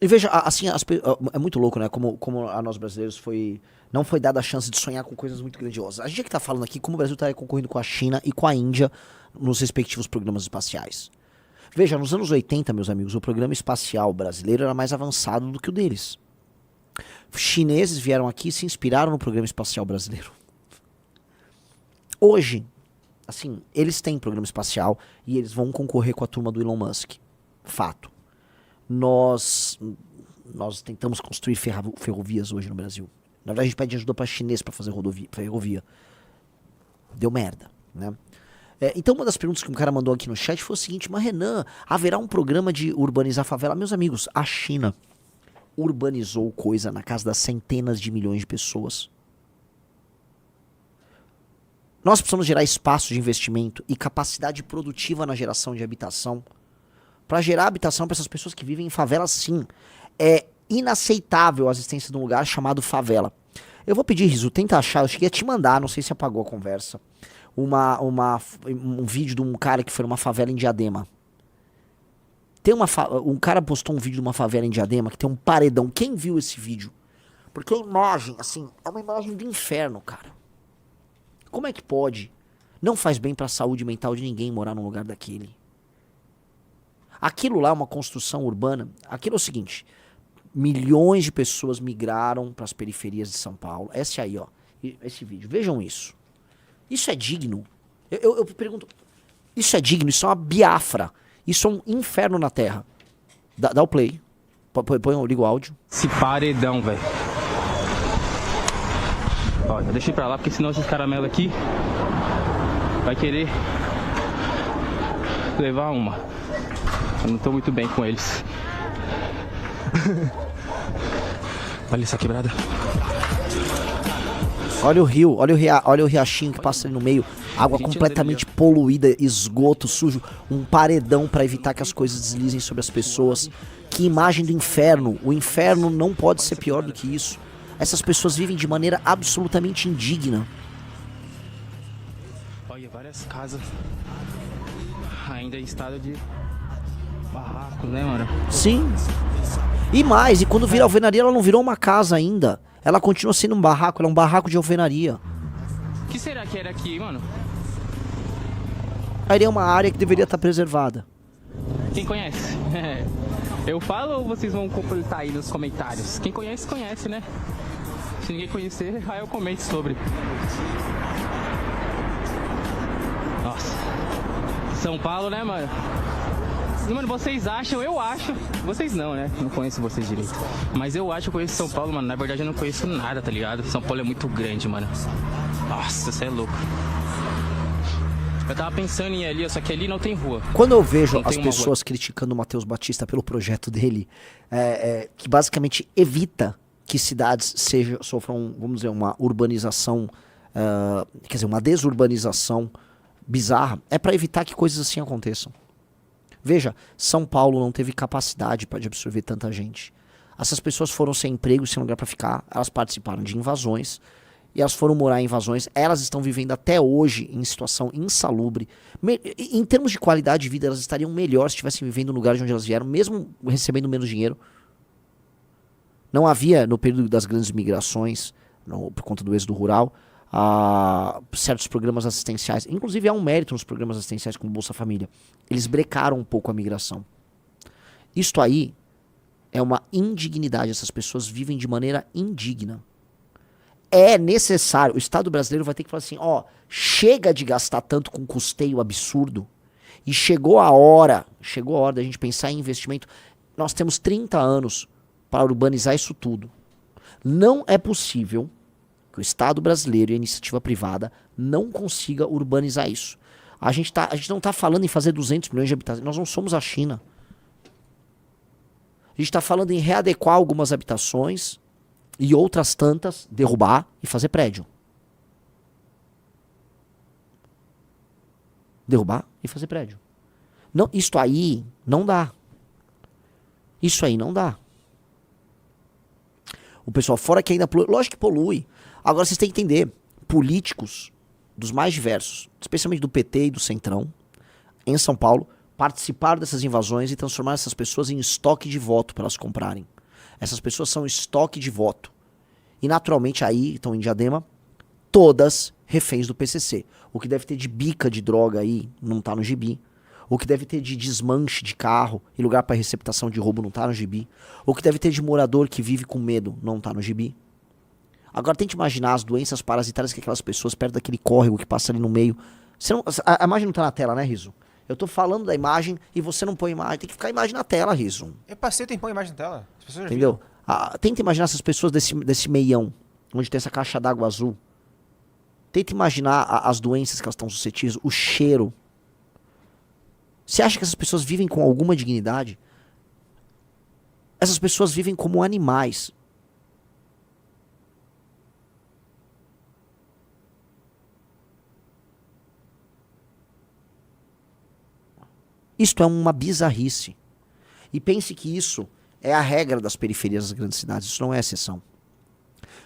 E veja, assim, é muito louco, né? Como a nós brasileiros não foi dada a chance de sonhar com coisas muito grandiosas. A gente é que tá falando aqui como o Brasil tá concorrendo com a China e com a Índia nos respectivos programas espaciais. Veja, nos anos 80, meus amigos, o programa espacial brasileiro era mais avançado do que o deles. Chineses vieram aqui e se inspiraram no programa espacial brasileiro. Hoje, assim, eles têm programa espacial e eles vão concorrer com a turma do Elon Musk. Fato. Nós tentamos construir ferrovias hoje no Brasil. Na verdade, a gente pede ajuda para chinês para fazer ferrovia. Deu merda, né? Então, uma das perguntas que um cara mandou aqui no chat foi o seguinte: mas Renan, haverá um programa de urbanizar a favela? Meus amigos, a China urbanizou coisa na casa das centenas de milhões de pessoas. Nós precisamos gerar espaço de investimento e capacidade produtiva na geração de habitação. Para gerar habitação para essas pessoas que vivem em favela, sim. É inaceitável a existência de um lugar chamado favela. Eu vou pedir, Riso, tenta achar, eu cheguei a te mandar, não sei se apagou a conversa, um vídeo de um cara que foi numa favela em Diadema. Um cara postou um vídeo de uma favela em Diadema que tem um paredão. Quem viu esse vídeo? Porque a imagem, assim, é uma imagem do inferno, cara. Como é que pode? Não faz bem pra saúde mental de ninguém morar num lugar daquele. Aquilo lá é uma construção urbana. Aquilo é o seguinte: milhões de pessoas migraram para as periferias de São Paulo. Esse aí, ó. Esse vídeo. Vejam isso. Isso é digno? Eu pergunto. Isso é digno? Isso é uma Biafra. Isso é um inferno na Terra. Dá o play. Liga o áudio. Esse paredão, velho. Olha, deixa eu ir pra lá, porque senão esses caramelos aqui vai querer levar uma. Eu não tô muito bem com eles. Olha essa quebrada. Olha o rio, olha o riachinho que passa ali no meio. Água completamente poluída, esgoto sujo, um paredão para evitar que as coisas deslizem sobre as pessoas. Que imagem do inferno. O inferno não pode ser pior do que isso. Essas pessoas vivem de maneira absolutamente indigna. Olha, várias casas ainda em estado de barraco, né, mano? Sim. E mais, e quando vira alvenaria, ela não virou uma casa ainda. Ela continua sendo um barraco, ela é um barraco de alvenaria. O que será que era aqui, mano? Aí é uma área que deveria estar preservada. Quem conhece? Eu falo ou vocês vão completar aí nos comentários? Quem conhece, conhece, né? Se ninguém conhecer, aí eu comento sobre. Nossa. São Paulo, né, mano? Mano, vocês acham, eu acho. Vocês não, né? Não conheço vocês direito. Mas eu acho que eu conheço São Paulo, mano. Na verdade, eu não conheço nada, tá ligado? São Paulo é muito grande, mano. Nossa, você é louco. Eu tava pensando em ir ali, só que ali não tem rua. Quando eu vejo as pessoas criticando o Matheus Batista pelo projeto dele, que basicamente evita que cidades sofram, vamos dizer, uma urbanização, quer dizer, uma desurbanização bizarra, é para evitar que coisas assim aconteçam. Veja, São Paulo não teve capacidade de absorver tanta gente. Essas pessoas foram sem emprego, sem lugar para ficar, elas participaram de invasões, e elas foram morar em invasões, elas estão vivendo até hoje em situação insalubre. Em termos de qualidade de vida, elas estariam melhor se estivessem vivendo no lugar de onde elas vieram, mesmo recebendo menos dinheiro. Não havia, no período das grandes migrações, por conta do êxodo rural, certos programas assistenciais. Inclusive há um mérito nos programas assistenciais como Bolsa Família. Eles brecaram um pouco a migração. Isto aí é uma indignidade. Essas pessoas vivem de maneira indigna. É necessário, o Estado brasileiro vai ter que falar assim, chega de gastar tanto com custeio absurdo e chegou a hora da gente pensar em investimento. Nós temos 30 anos para urbanizar isso tudo. Não é possível que o Estado brasileiro e a iniciativa privada não consiga urbanizar isso. A gente não está falando em fazer 200 milhões de habitantes, nós não somos a China. A gente está falando em readequar algumas habitações e outras tantas derrubar e fazer prédio. Derrubar e fazer prédio. Não, isto aí não dá. Isso aí não dá. O pessoal fora que ainda polui. Lógico que polui. Agora vocês têm que entender. Políticos dos mais diversos, especialmente do PT e do Centrão, em São Paulo, participaram dessas invasões e transformaram essas pessoas em estoque de voto para elas comprarem. Essas pessoas são estoque de voto. E naturalmente aí, estão em Diadema, todas reféns do PCC. O que deve ter de bica de droga aí não tá no gibi. O que deve ter de desmanche de carro e lugar para receptação de roubo não tá no gibi. O que deve ter de morador que vive com medo não tá no gibi. Agora tente imaginar as doenças parasitárias que aquelas pessoas perto daquele córrego que passa ali no meio. A imagem não tá na tela, né, Riso? Eu tô falando da imagem e você não põe imagem. Tem que ficar a imagem na tela, Riso. Eu passei o tempo a imagem na tela. As pessoas já Entendeu? Tenta imaginar essas pessoas desse meião, onde tem essa caixa d'água azul. Tenta imaginar as doenças que elas estão suscetíveis, o cheiro. Você acha que essas pessoas vivem com alguma dignidade? Essas pessoas vivem como animais. Isto é uma bizarrice. E pense que isso é a regra das periferias das grandes cidades. Isso não é exceção.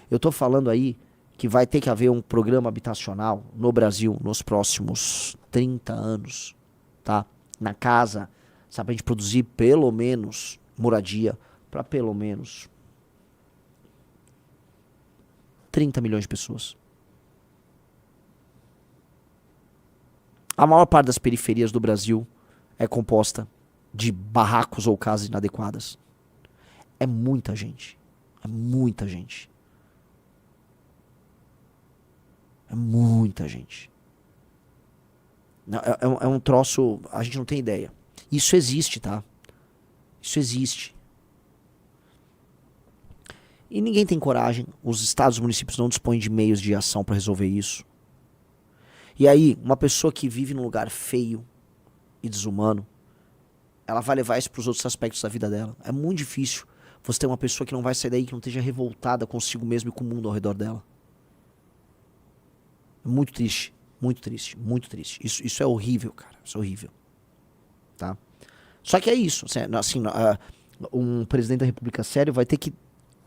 Eu estou falando aí que vai ter que haver um programa habitacional no Brasil nos próximos 30 anos, tá? Na casa, sabe, pra gente produzir pelo menos moradia para pelo menos 30 milhões de pessoas. A maior parte das periferias do Brasil é composta de barracos ou casas inadequadas. É muita gente. É muita gente. É muita gente. É um troço... A gente não tem ideia. Isso existe, tá? Isso existe. E ninguém tem coragem. Os estados e municípios não dispõem de meios de ação para resolver isso. E aí, uma pessoa que vive num lugar feio e desumano, ela vai levar isso para os outros aspectos da vida dela. É muito difícil você ter uma pessoa que não vai sair daí, que não esteja revoltada consigo mesmo e com o mundo ao redor dela. É muito triste, muito triste, muito triste. Isso é horrível, cara. Isso é horrível. Tá? Só que é isso. Assim, um presidente da República sério vai ter que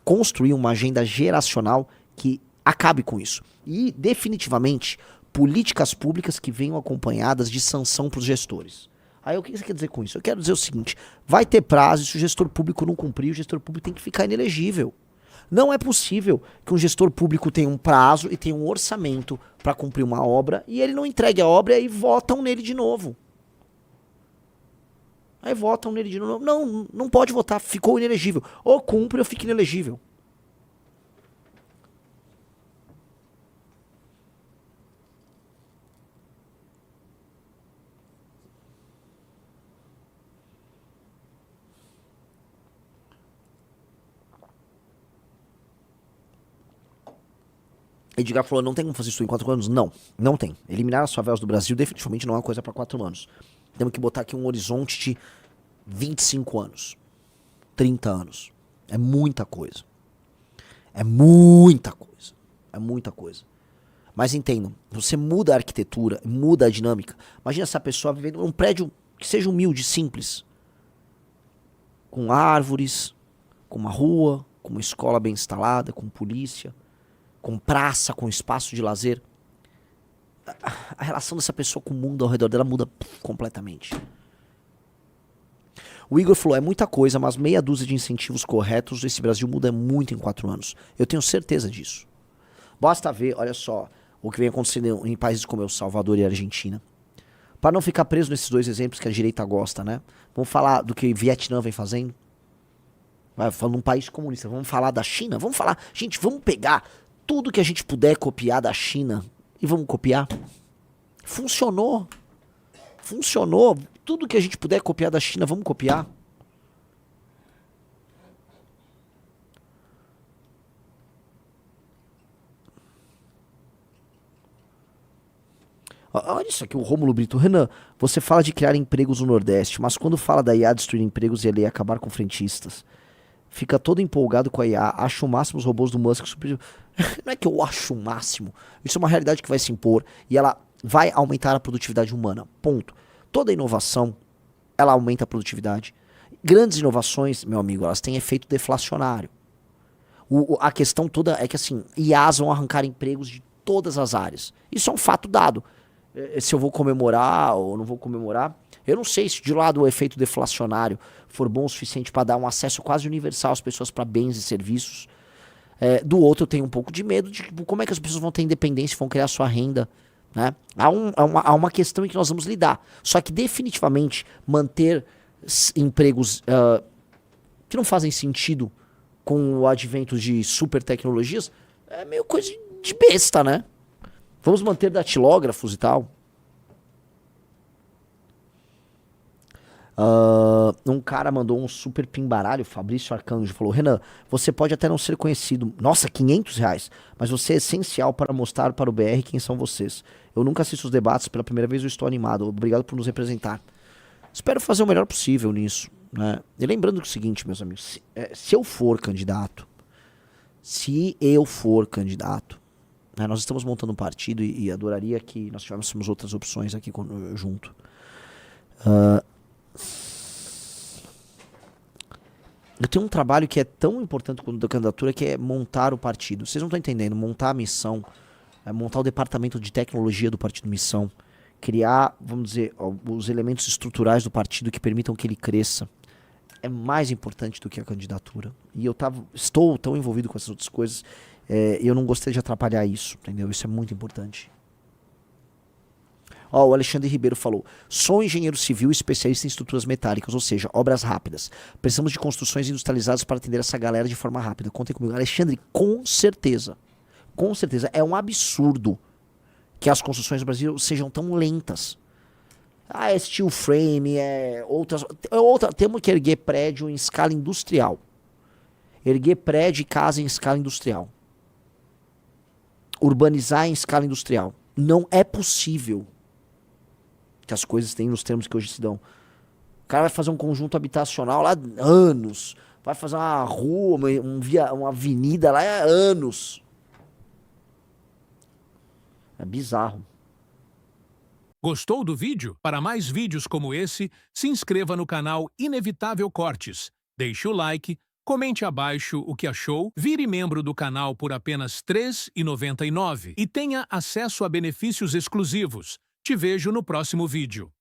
construir uma agenda geracional que acabe com isso. E, definitivamente, políticas públicas que venham acompanhadas de sanção para os gestores. Aí o que você quer dizer com isso? Eu quero dizer o seguinte: vai ter prazo, e se o gestor público não cumprir, o gestor público tem que ficar inelegível. Não é possível que um gestor público tenha um prazo e tenha um orçamento para cumprir uma obra e ele não entregue a obra e aí votam nele de novo. Aí votam nele de novo. Não, não pode votar, ficou inelegível. Ou cumpre ou fica inelegível. Edgar falou, não tem como fazer isso em 4 anos? Não, não tem. Eliminar as favelas do Brasil definitivamente não é uma coisa para 4 anos. Temos que botar aqui um horizonte de 25 anos. 30 anos. É muita coisa. É muita coisa. É muita coisa. Mas entendam, você muda a arquitetura, muda a dinâmica. Imagina essa pessoa vivendo num prédio que seja humilde, simples. Com árvores, com uma rua, com uma escola bem instalada, com polícia, com praça, com espaço de lazer. A relação dessa pessoa com o mundo ao redor dela muda completamente. O Igor falou, é muita coisa, mas meia dúzia de incentivos corretos, esse Brasil muda muito em 4 anos. Eu tenho certeza disso. Basta ver, olha só, o que vem acontecendo em países como El Salvador e Argentina. Para não ficar preso nesses 2 exemplos que a direita gosta, né? Vamos falar do que Vietnã vem fazendo. Falando de um país comunista. Vamos falar da China? Vamos falar... Gente, vamos pegar tudo que a gente puder copiar da China e vamos copiar. Funcionou. Funcionou. Tudo que a gente puder copiar da China, vamos copiar. Olha isso aqui, o Rômulo Brito. Renan, você fala de criar empregos no Nordeste, mas quando fala da IA destruir empregos e a lei acabar com frentistas, fica todo empolgado com a IA, acha o máximo os robôs do Musk. Não é que eu acho o máximo. Isso é uma realidade que vai se impor e ela vai aumentar a produtividade humana. Ponto. Toda inovação, ela aumenta a produtividade. Grandes inovações, meu amigo, elas têm efeito deflacionário. A questão toda é que, assim, IAs vão arrancar empregos de todas as áreas. Isso é um fato dado. se eu vou comemorar ou não vou comemorar. Eu não sei se de lado o efeito deflacionário for bom o suficiente para dar um acesso quase universal às pessoas para bens e serviços. Do outro eu tenho um pouco de medo de como é que as pessoas vão ter independência, vão criar sua renda. Né? Há uma questão em que nós vamos lidar. Só que definitivamente manter empregos que não fazem sentido com o advento de super tecnologias é meio coisa de besta, né? Vamos manter datilógrafos e tal. Um cara mandou um super pimbaralho, Fabrício Arcanjo, falou: Renan, você pode até não ser conhecido, nossa, R$500, mas você é essencial para mostrar para o BR quem são vocês. Eu nunca assisto os debates, pela primeira vez eu estou animado, obrigado por nos representar. Espero fazer o melhor possível nisso, né? E lembrando que é o seguinte, meus amigos, se eu for candidato, né, nós estamos montando um partido e adoraria que nós tivéssemos outras opções aqui junto. Eu tenho um trabalho que é tão importante quanto a candidatura, que é montar o partido. Vocês não estão entendendo, montar a missão, montar o departamento de tecnologia do Partido Missão, criar, vamos dizer, os elementos estruturais do partido que permitam que ele cresça, é mais importante do que a candidatura. E estou tão envolvido com essas outras coisas, e eu não gostaria de atrapalhar isso, entendeu? Isso é muito importante. O Alexandre Ribeiro falou: sou engenheiro civil especialista em estruturas metálicas, ou seja, obras rápidas. Precisamos de construções industrializadas para atender essa galera de forma rápida. Contem comigo. Alexandre, com certeza. Com certeza. É um absurdo que as construções do Brasil sejam tão lentas. É steel frame, temos que erguer prédio em escala industrial. Erguer prédio e casa em escala industrial. Urbanizar em escala industrial. Não é possível que as coisas têm nos termos que hoje se dão. O cara vai fazer um conjunto habitacional lá anos. Vai fazer uma rua, uma avenida lá anos. É bizarro. Gostou do vídeo? Para mais vídeos como esse, se inscreva no canal Inevitável Cortes. Deixe o like, comente abaixo o que achou, vire membro do canal por apenas R$ 3,99 e tenha acesso a benefícios exclusivos. Te vejo no próximo vídeo.